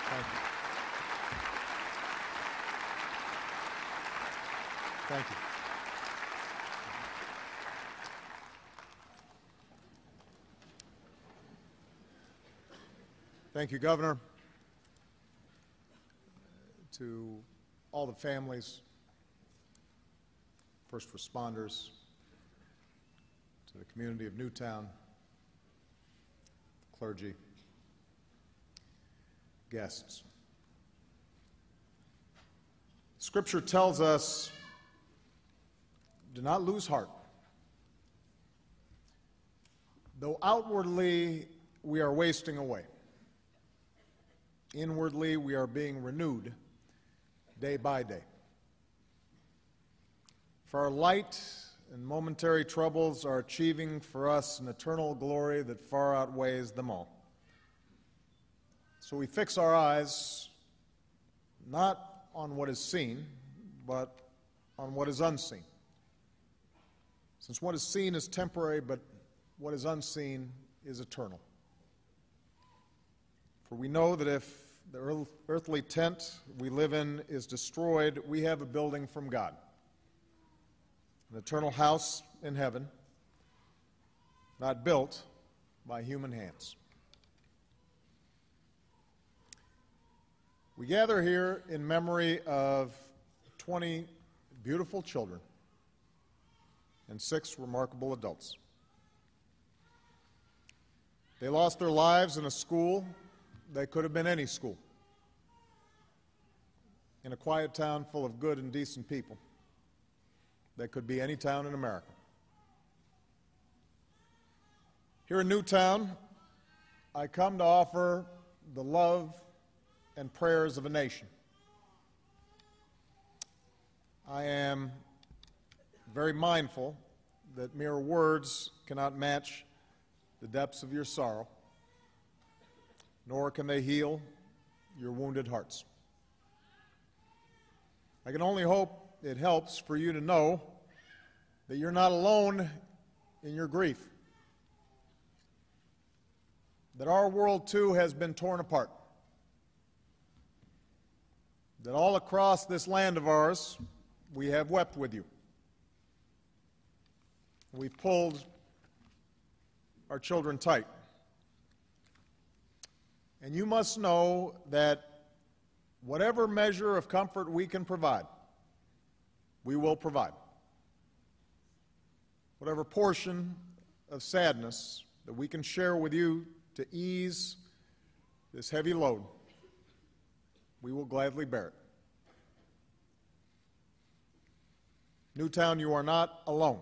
Thank you. Thank you. Thank you, Governor. To all the families, first responders, to the community of Newtown, clergy, guests. Scripture tells us, do not lose heart. Though outwardly we are wasting away, inwardly we are being renewed day by day. For our light and momentary troubles are achieving for us an eternal glory that far outweighs them all. So we fix our eyes not on what is seen, but on what is unseen. Since what is seen is temporary, but what is unseen is eternal. For we know that if the earthly tent we live in is destroyed, we have a building from God, an eternal house in heaven, not built by human hands. We gather here in memory of 20 beautiful children and 6 remarkable adults. They lost their lives in a school that could have been any school, in a quiet town full of good and decent people that could be any town in America. Here in Newtown, I come to offer the love and prayers of a nation. I am very mindful that mere words cannot match the depths of your sorrow, nor can they heal your wounded hearts. I can only hope it helps for you to know that you're not alone in your grief, that our world too has been torn apart, that all across this land of ours we have wept with you. We've pulled our children tight. And you must know that whatever measure of comfort we can provide, we will provide. Whatever portion of sadness that we can share with you to ease this heavy load, we will gladly bear it. Newtown, you are not alone.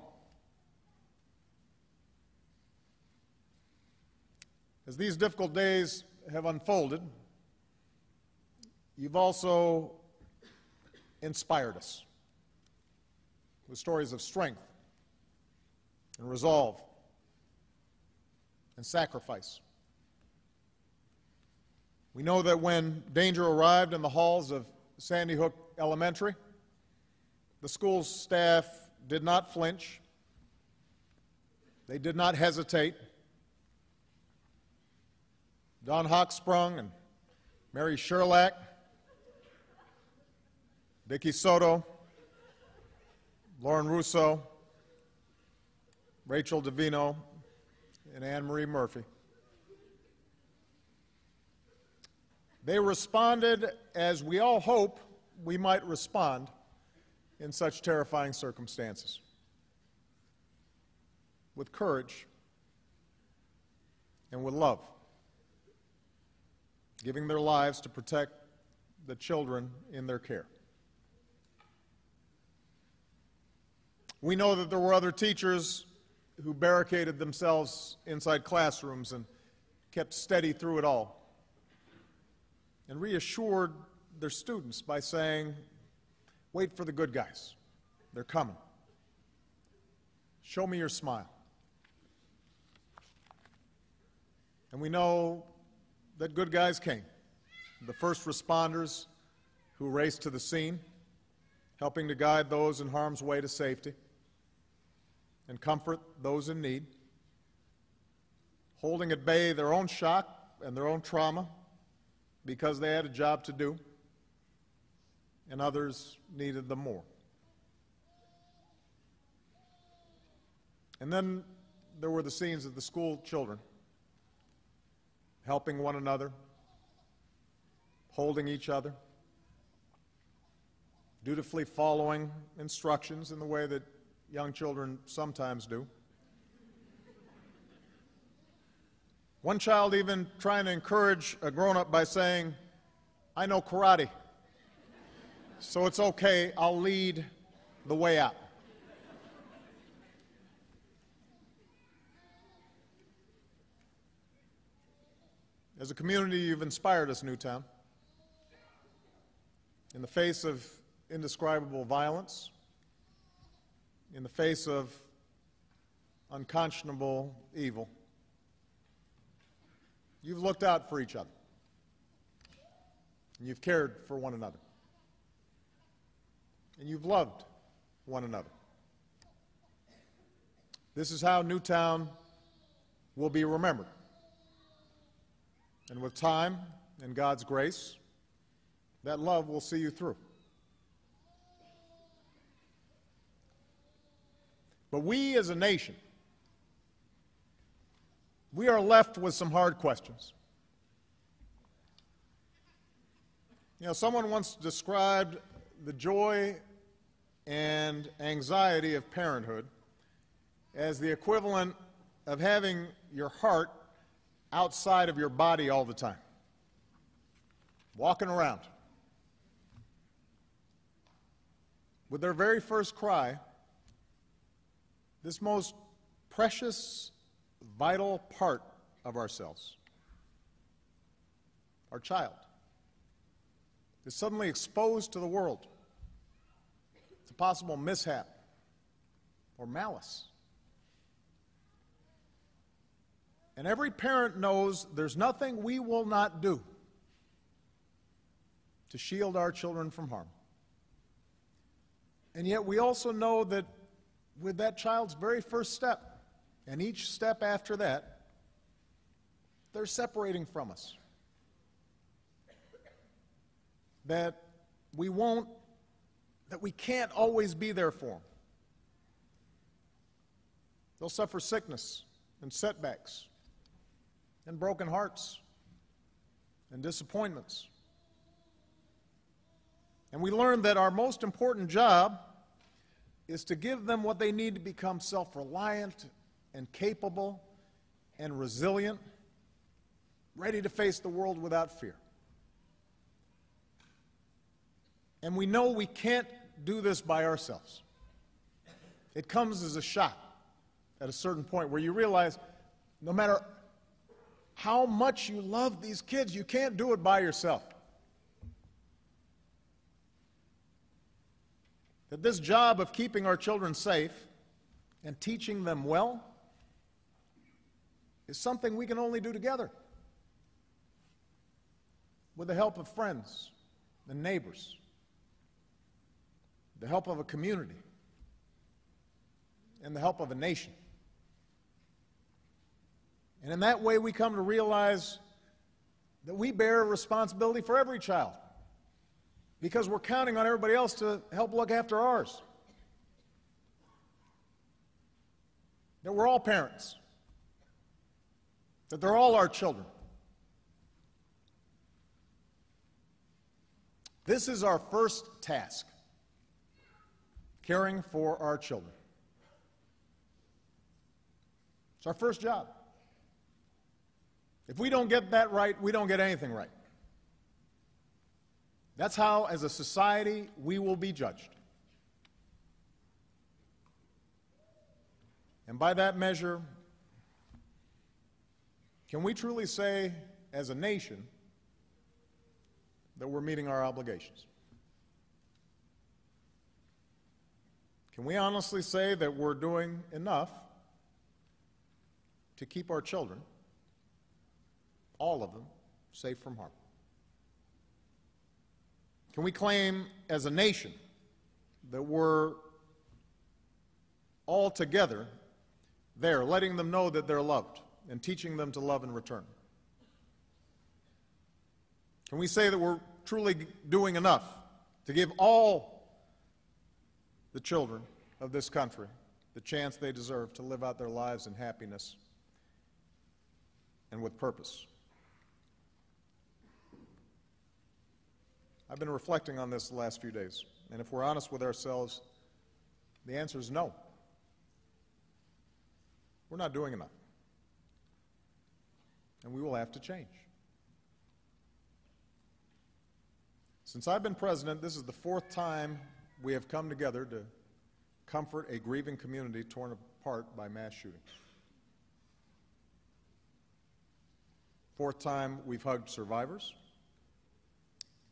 As these difficult days have unfolded, you've also inspired us with stories of strength and resolve and sacrifice. We know that when danger arrived in the halls of Sandy Hook Elementary, the school's staff did not flinch. They did not hesitate. Don Hochsprung and Mary Sherlack, Vicki Soto, Lauren Russo, Rachel Davino, and Anne Marie Murphy. They responded as we all hope we might respond in such terrifying circumstances, with courage and with love, giving their lives to protect the children in their care. We know that there were other teachers who barricaded themselves inside classrooms and kept steady through it all, and reassured their students by saying, "Wait for the good guys. They're coming. Show me your smile." And we know that good guys came. The first responders who raced to the scene, helping to guide those in harm's way to safety and comfort those in need, holding at bay their own shock and their own trauma, because they had a job to do, and others needed them more. And then there were the scenes of the school children helping one another, holding each other, dutifully following instructions in the way that young children sometimes do. One child even trying to encourage a grown-up by saying, "I know karate, so it's okay, I'll lead the way out." As a community, you've inspired us, Newtown. In the face of indescribable violence, in the face of unconscionable evil, you've looked out for each other, and you've cared for one another, and you've loved one another. This is how Newtown will be remembered. And with time and God's grace, that love will see you through. But we as a nation, we are left with some hard questions. You know, someone once described the joy and anxiety of parenthood as the equivalent of having your heart outside of your body all the time, walking around. With their very first cry, this most precious, vital part of ourselves, our child, is suddenly exposed to the world, to possible mishap or malice. And every parent knows there's nothing we will not do to shield our children from harm. And yet we also know that with that child's very first step, and each step after that, they're separating from us. That we can't always be there for them. They'll suffer sickness and setbacks and broken hearts and disappointments. And we learn that our most important job is to give them what they need to become self-reliant and capable and resilient, ready to face the world without fear. And we know we can't do this by ourselves. It comes as a shock at a certain point where you realize no matter how much you love these kids, you can't do it by yourself. That this job of keeping our children safe and teaching them well is something we can only do together, with the help of friends and neighbors, the help of a community, and the help of a nation. And in that way, we come to realize that we bear a responsibility for every child, because we're counting on everybody else to help look after ours. That we're all parents, that they're all our children. This is our first task, caring for our children. It's our first job. If we don't get that right, we don't get anything right. That's how, as a society, we will be judged. And by that measure, can we truly say, as a nation, that we're meeting our obligations? Can we honestly say that we're doing enough to keep our children, all of them, safe from harm? Can we claim as a nation that we're all together there, letting them know that they're loved and teaching them to love in return? Can we say that we're truly doing enough to give all the children of this country the chance they deserve to live out their lives in happiness and with purpose? I've been reflecting on this the last few days, and if we're honest with ourselves, the answer is no. We're not doing enough, and we will have to change. Since I've been president, this is the fourth time we have come together to comfort a grieving community torn apart by mass shootings. Fourth time we've hugged survivors.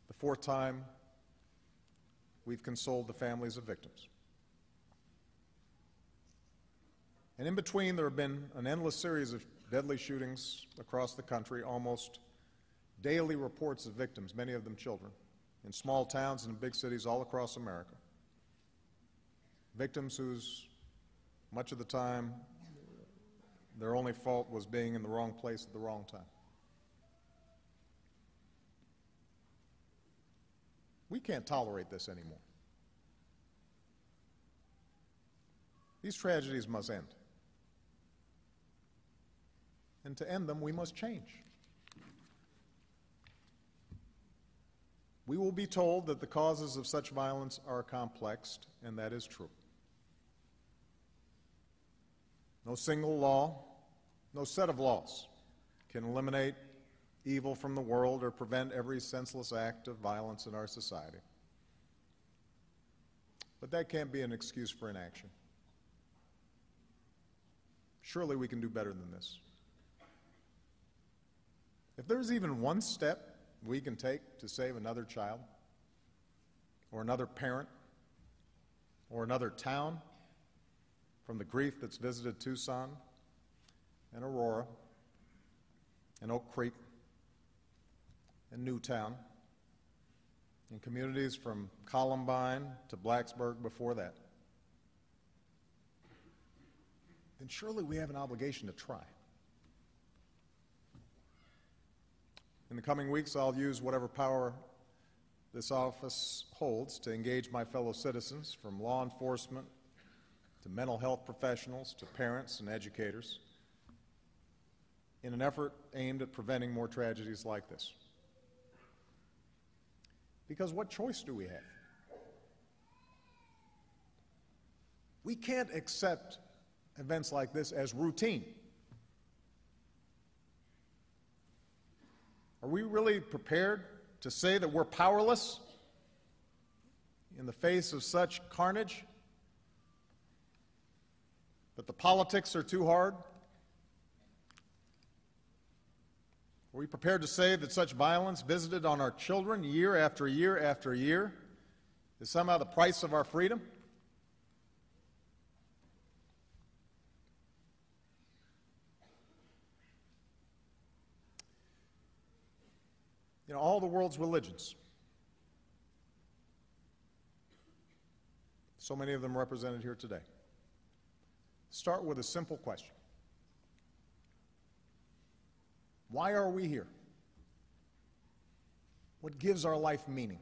The fourth time we've consoled the families of victims. And in between, there have been an endless series of deadly shootings across the country, almost daily reports of victims, many of them children, in small towns and in big cities all across America. Victims whose, much of the time, their only fault was being in the wrong place at the wrong time. We can't tolerate this anymore. These tragedies must end. And to end them, we must change. We will be told that the causes of such violence are complex, and that is true. No single law, no set of laws can eliminate evil from the world or prevent every senseless act of violence in our society. But that can't be an excuse for inaction. Surely we can do better than this. If there's even one step we can take to save another child, or another parent, or another town from the grief that's visited Tucson and Aurora and Oak Creek and Newtown, and communities from Columbine to Blacksburg before that, then surely we have an obligation to try. In the coming weeks, I'll use whatever power this office holds to engage my fellow citizens, from law enforcement to mental health professionals to parents and educators, in an effort aimed at preventing more tragedies like this. Because what choice do we have? We can't accept events like this as routine. Are we really prepared to say that we're powerless in the face of such carnage? That the politics are too hard? Are we prepared to say that such violence visited on our children year after year after year is somehow the price of our freedom? You know, all the world's religions, so many of them represented here today, start with a simple question. Why are we here? What gives our life meaning?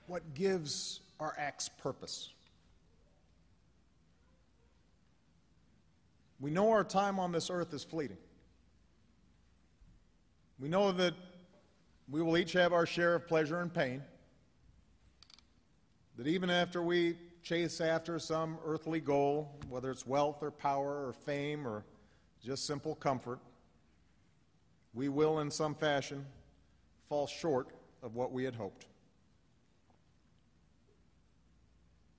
What gives our acts purpose? We know our time on this earth is fleeting. We know that we will each have our share of pleasure and pain, that even after we chase after some earthly goal, whether it's wealth or power or fame or just simple comfort, we will in some fashion fall short of what we had hoped.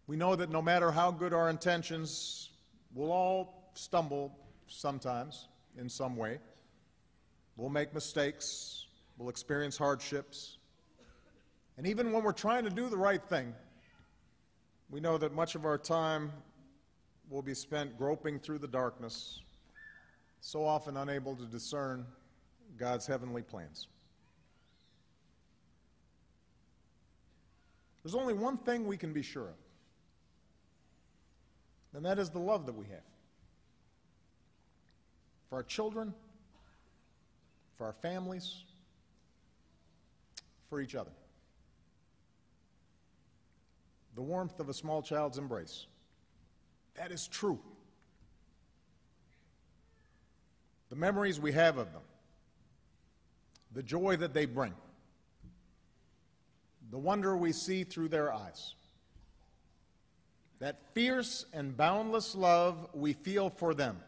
We know that no matter how good our intentions, we'll all stumble sometimes in some way. We'll make mistakes, we'll experience hardships, and even when we're trying to do the right thing, we know that much of our time will be spent groping through the darkness, so often unable to discern God's heavenly plans. There's only one thing we can be sure of, and that is the love that we have for our children, for our families, for each other. The warmth of a small child's embrace. That is true. The memories we have of them, the joy that they bring, the wonder we see through their eyes, that fierce and boundless love we feel for them,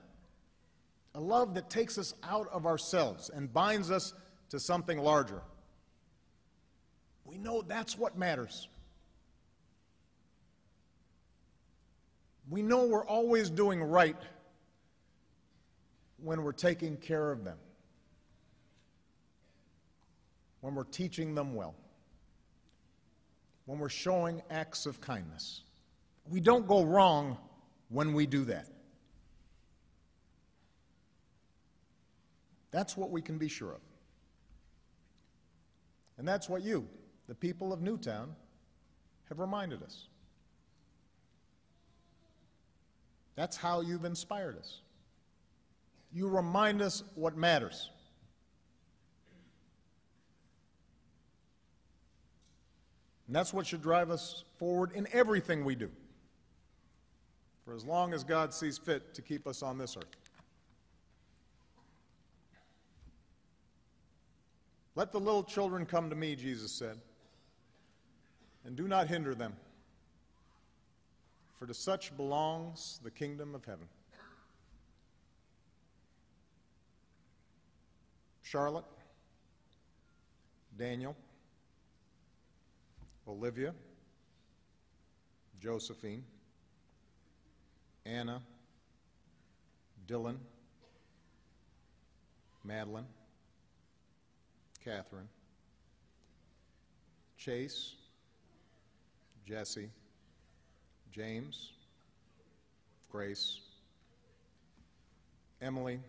a love that takes us out of ourselves and binds us to something larger. We know that's what matters. We know we're always doing right when we're taking care of them, when we're teaching them well, when we're showing acts of kindness. We don't go wrong when we do that. That's what we can be sure of. And that's what you, the people of Newtown, have reminded us. That's how you've inspired us. You remind us what matters. And that's what should drive us forward in everything we do, for as long as God sees fit to keep us on this earth. Let the little children come to me, Jesus said, and do not hinder them, for to such belongs the kingdom of heaven. Charlotte, Daniel, Olivia, Josephine, Anna, Dylan, Madeline, Catherine, Chase, Jesse, James, Grace, Emily,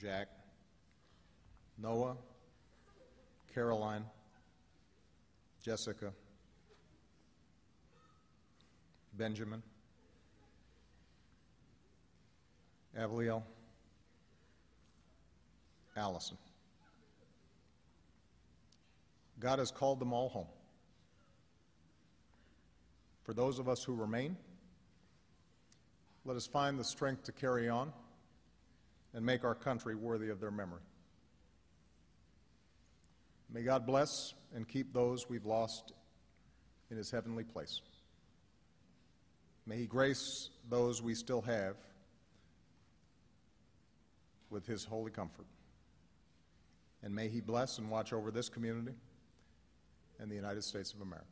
Jack, Noah, Caroline, Jessica, Benjamin, Avliel, Allison. God has called them all home. For those of us who remain, let us find the strength to carry on and make our country worthy of their memory. May God bless and keep those we've lost in His heavenly place. May He grace those we still have with His holy comfort. And may He bless and watch over this community and the United States of America.